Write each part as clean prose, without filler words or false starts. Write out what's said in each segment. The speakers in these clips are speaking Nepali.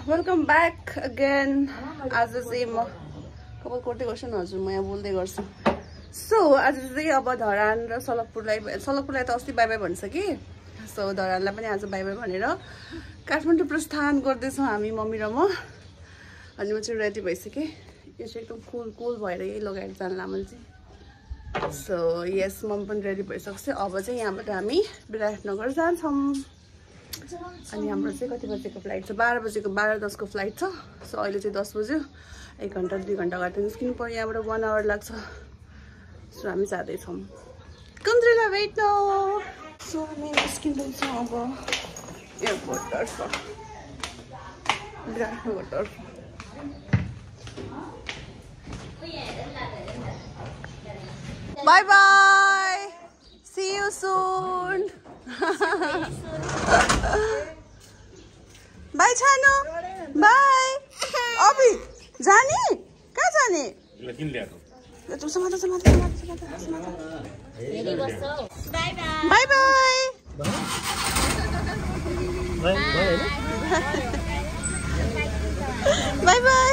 Welcome back again. आज चाहिँ म कपाल कोर्दै गर्छु न हजुर, म यहाँ बोल्दै गर्छु। सो आज चाहिँ अब धरान र सलकपुरलाई त अस्ति बाई बाई भनिसके। सो धरानलाई पनि आज बाई बाई भनेर काठमाडौँ प्रस्थान गर्दैछौँ हामी, मम्मी र म। अनि म चाहिँ रेडी भइसकेँ। यो चाहिँ एकदम कुल भएर यही लगाएर जान्ला मैले चाहिँ। सो यस, मम्मी पनि रेडी भइसक्छ। अब चाहिँ यहाँबाट हामी विराटनगर जान्छौँ। अनि हाम्रो चाहिँ कति बजेको फ्लाइट छ? 12 बजेको 12:10 को फ्लाइट छ। सो अहिले चाहिँ 10 बज्यो। 1 घन्टा 2 घन्टा अगाडि निस्किनु पर्यो। यहाँबाट 1 आवर लाग्छ। सो हामी जाँदैछौँ। कन्ट्रीलाई वेट न। सो हामी निस्किँदैछौँ अब एयरपोर्टतर्फ, विराटनगरतर्फ। Bye bye, see you soon. Bye छानो, बाई। अभी जाने? कहाँ जाने? Bye bye. Bye bye. Bye bye.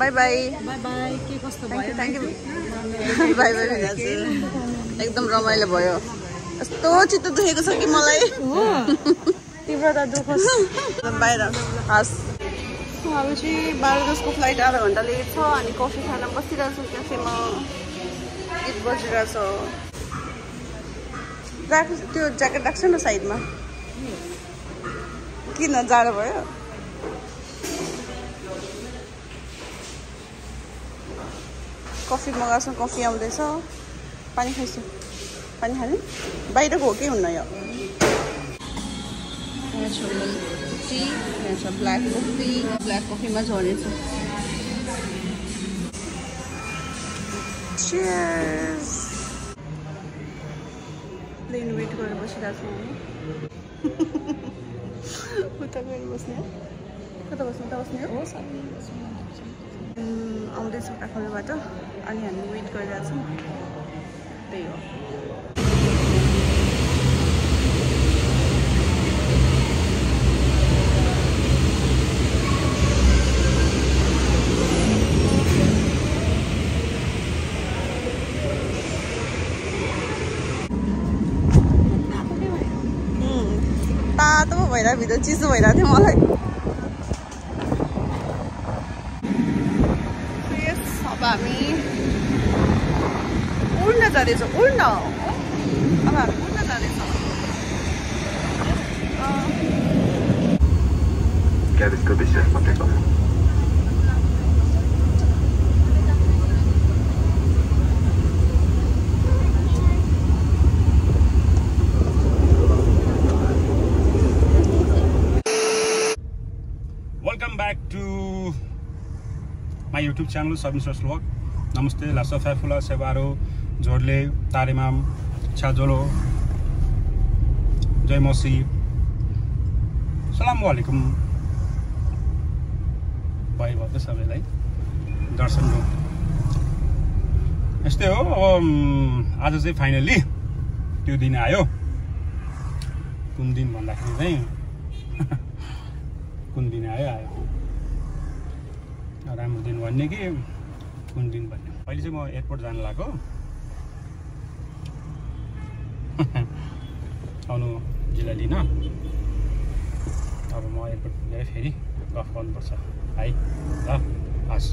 Bye bye. के कस्तो भयो? Thank you. बाई बाई भिनाजु। एकदम रमाइलो भयो। यस्तो चित्त दुखेको छ कि मलाई। हो। तिम्रो त दुखोस्। बाहिर हस्। अब चाहिँ 12:10 को फ्लाइट, आधा घन्टा लेट छ। अनि कफी खान बसिरहेको छु क्याफेमा। 1 बजिरहेछ। त्यो ज्याकेट राख्छ न साइडमा। किन जाडो भयो? कफी मगाएको, कफी आउँदैछ। पानी खाइछु। पानी खाने? बाहिरको हो कि हुन्न यो? यहाँ छ टी, यहाँ छ ब्ल्याक कफी। ब्ल्याक कफीमा झरेछ। चियर्स। प्लेन वेट गरेर बसिरहेको छु हामी। उता गएर बस्ने हो? कता बस्ने? उता बस्ने हो? आउँदैछौँ काठमाडौँबाट। अनि हामी वेट गरिरहेछौँ। त्यही हो। तातो भइरहेको, भित्र चिसो भइरहेको थियो मलाई। अब हामी उड्न जाँदैछौँ। उड्न। अब हामी उड्न जाँदैछौँ। Welcome back to my YouTube channel, Submissions Vlog. Namaste, Lasa Faifula, Sevaro, Jodle, Tarimam, Chajolo, Jai Mosi. Assalamu alaikum. Bye bye सबैलाई दर्शन गरौँ। यस्तै हो। अब आज चाहिँ फाइनली त्यो दिन आयो। कुन दिन भन्दाखेरि चाहिँ कुन दिन आयो राम्रो दिन भन्ने कि कुन दिन भन्ने। अहिले चाहिँ म एयरपोर्ट जान लाग्यो आउनु जिल्ला लिन। अब म एयरपोर्ट पुगेर फेरि गफ गर्नुपर्छ है ल हस्।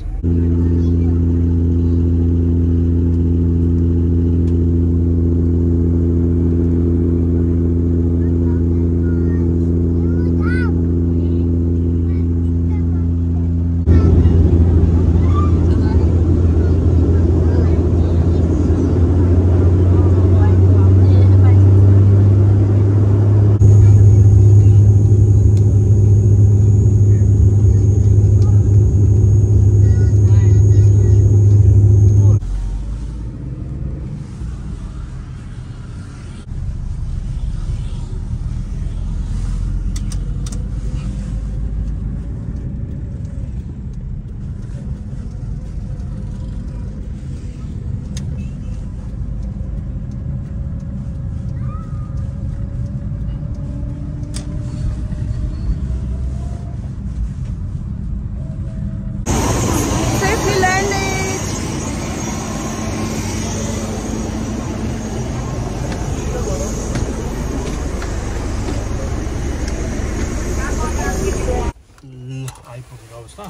आइपुगेको अवस्था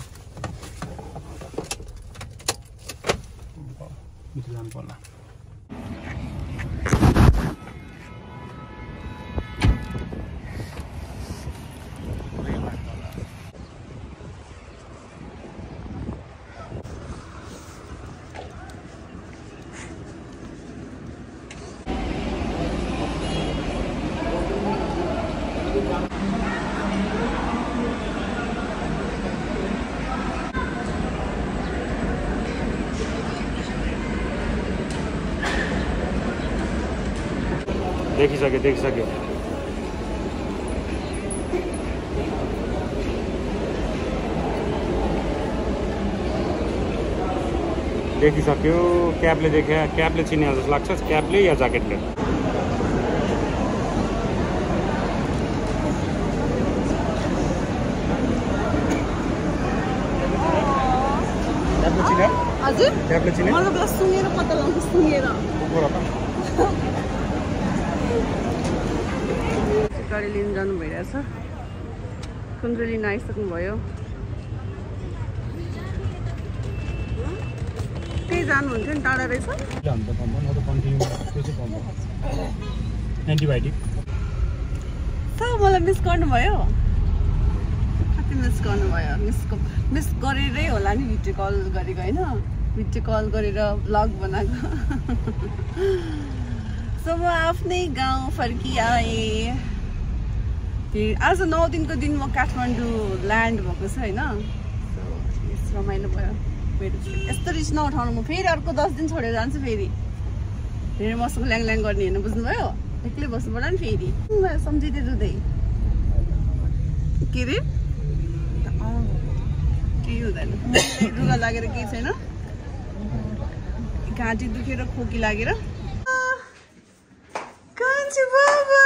भित्र जानु पर्ला। देखिसक्यो देखिसक्यो। देखिसक्यो क्याबले देखे क्याबले चिने जस्तो लाग्छ क्याबले या ज्याकेटले। क्याबले चिने हजुर क्याबले चिने मतलब सुनेर पत्ता लगाउँछ सुनेर गाडी लिन जानु भइरहेछ। कुन्द्रो लिन आइसक्नु भयो। त्यही जानुहुन्थ्यो नि टाढा रहेछ एन्टिबायोटिक। मलाई मिस गर्नुभयो कति मिस गर्नुभयो। मिस गरेरै होला नि भिडियो कल गरेको होइन भिडियो कल गरेर भ्लग बनाएको। सो म आफ्नै गाउँ फर्किआएँ। आज 9 दिनको दिन म काठमाडौँ ल्यान्ड भएको छ होइन। रमाइलो भयो मेरो। यस्तो रिस नउठाउनु म फेरि अर्को 10 दिन छोडेर जान्छु। फेरि मसँग ल्याङ गर्ने हेर्नु बुझ्नुभयो। एक्लै बस्नु पर्ला नि फेरि सम्झिँदै रुँदै के अरे केही हुँदैन। रुगा लागेर केही छैन। घाँटी दुखेर खोकी लागेर कान्छी बाबा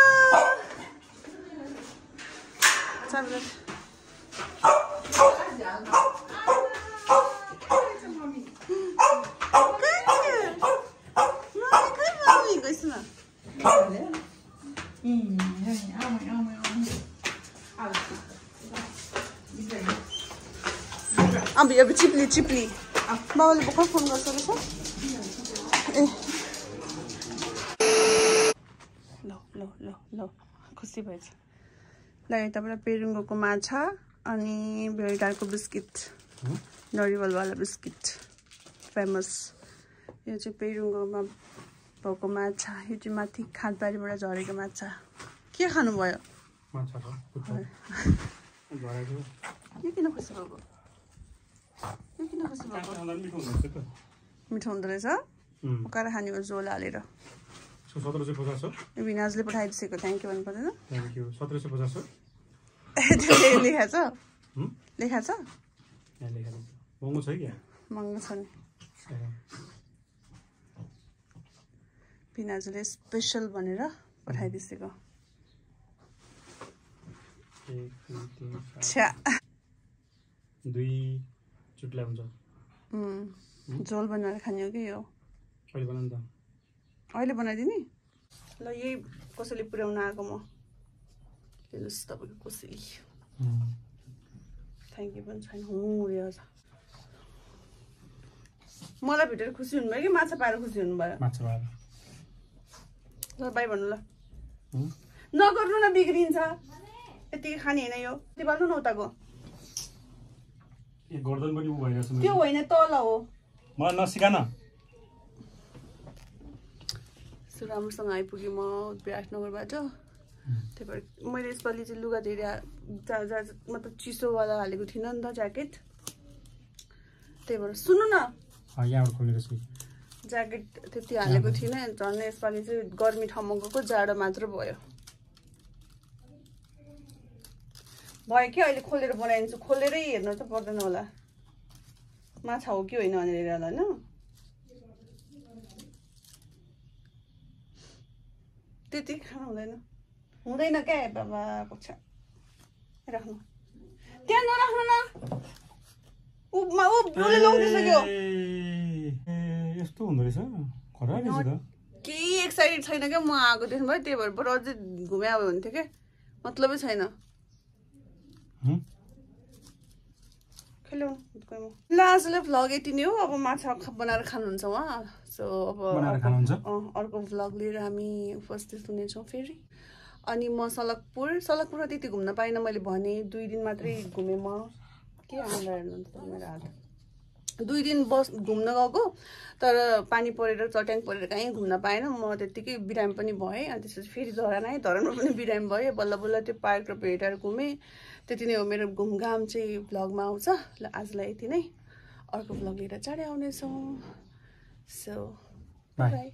अब चिप्ली बाबाले भर्खर फोन गर्छ रहेछ। ए ल ल ल ल खुसी भएछ। ल यताबाट पेरुङ्गोको माछा अनि भेलडारको बिस्किट नरिवलवाला बिस्किट फेमस। यो चाहिँ पेरुङ्गोमा भएको माछा। यो चाहिँ माथि खाटबारीबाट झरेको माछा। के खानुभयो? यो किन खुसी भएको? मिठो हुँदो रहेछ। पकाएर खाने हो झोल हालेर। 1750 हो। विनाजले पठाइदिएको थ्याङ्क यू भन्नु पर्दैन। थ्याङ्क यू 1750 हो। लेखा छ लेखा छ महँगो छ क्या? महँगो छ नि। विनाजले स्पेसल भनेर पठाइदिएको। छ्या 2 चुट्ला हुन्छ झोल बनाएर खाने हो कि यो अहिले बनाउनु त अहिले बनाइदिने ल यही कसैले पुर्याउन आएको म हेर्नुहोस् तपाईँको कसैले थ्याङ्क यू पनि छैन आज मलाई भेटेर खुसी हुनुभयो कि माछा पाएर खुसी हुनुभयो माछा पाएर ल बाई भन्नु ल नगर्नु न बिग्रिन्छ यतिकै खाने होइन यो त्यो बाल्नु न उताको गर्दन पनि उ भइरहेछ त्यो होइन तल हो मलाई नसिका न राम्रोसँग आइपुगेँ म विराटनगरबाट त्यही भएर मैले यसपालि चाहिँ लुगा धेरै मतलब चिसोवाला हालेको थिइनँ नि त ज्याकेट त्यही भएर सुन्नु न यहाँबाट खोल्ने रहेछ ज्याकेट त्यति हालेको थिइनँ झन् यसपालि चाहिँ गर्मी ठाउँमा गएको जाडो मात्र भयो कि अहिले खोलेर बनाइदिन्छु खोलेरै हेर्नु त पर्दैन होला माछा हो कि होइन भनेर हेरेर होला होइन त्यति खानु हुँदैन क्या बाबा कोछा राख्नु त्यहाँ नराख्नु न उसले लगिसक्यो यस्तो हुँदो रहेछ खराब रहेछ त केही एक्साइटेड छैन क्या म आएको देख्नुभयो त्यही भएर बरु अझै घुमे आयो हुन्थ्यो क्या मतलबै छैन ल आजलाई भ्लग यति नै हो अब माछा बनाएर खानुहुन्छ उहाँ सो अब अर्को भ्लग लिएर हामी उपस्थित हुनेछौँ फेरि अनि म सलकपुरमा त्यति घुम्न पाइनँ मैले भने 2 दिन मात्रै घुमेँ म के आउँदा हेर्नुहुन्छ मेरो हात 2 दिन घुम्न गएको तर पानी परेर चट्याङ परेर कहीँ घुम्न पाएन म त्यत्तिकै बिरामी पनि भएँ अनि त्यसपछि फेरि धरान आएँ धरानमा पनि बिरामी भएँ बल्ल बल्ल त्यो पार्क र भेटेर घुमेँ त्यति नै हो मेरो घुमघाम चाहिँ भ्लगमा आउँछ ल आजलाई यति नै अर्को भ्लग लिएर चाँडै आउनेछौँ सो बाई